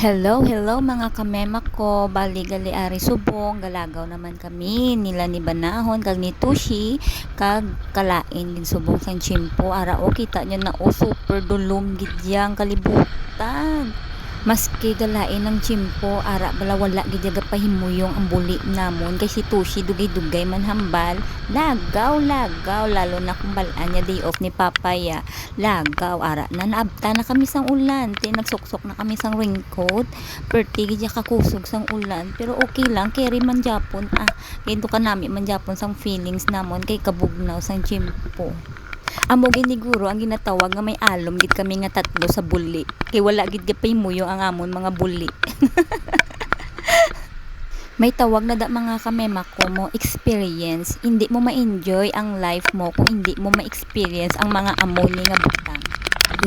Hello, hello mga kamema ko, bali gali ari subong, galagaw naman kami, nila ni Banahon, kag ni Tushi, kag kalain din subong sang chimpo, ara o kita nyo na o super dulom gidyang kalibutan. Maski galain ng chimpo, ara bala wala gidyaga pahimuyong ang buli namon, kay si Tushi dugay-dugay man hambal, lagaw, lalo na kung balaan niya day off ni Papaya, lagaw, ara na naabta na kami sang ulan, nagsukok na kami sang raincoat, perti gidya kakusog sang ulan, pero okay lang, keri man Japon, kay ka nami man Japon sang feelings namon, kay kabugnaw sang chimpo. Amo giniguro ang ginatawag nga may alom gid kami nga tatlo sa buli. Kay wala gid gapay muyo ang amon mga buli. May tawag na da mga kamema ko mo experience. Hindi mo ma-enjoy ang life mo kung hindi mo ma-experience ang mga amon ni nga butang.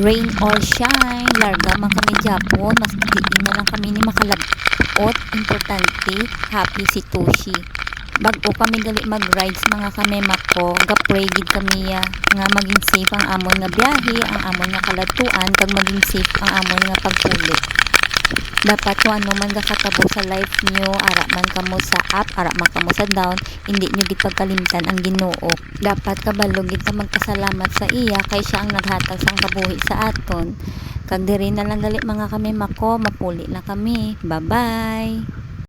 Rain or shine, larga man kami Japon, mas di na lang kami ni makalabot. Importante, happy si Toshi. Bago kami gali mag-rides mga kamema ko, ga-pray gid kami nga maging safe ang amon nga biyahe, ang amon nga kalatuan, kag maging safe ang amon nga pagpuli. Dapat kung ano man gakatabo sa life nyo, ara man kamo sa up, ara man kamo sa down, hindi nyo gid pagkalimtan ang Ginoo. Dapat kabalo gid ka magpasalamat sa iya kay siya ang naghatag sang kabuhi sa aton. Kag diri na lang gali mga kamema ko, mapuli na kami. Bye-bye.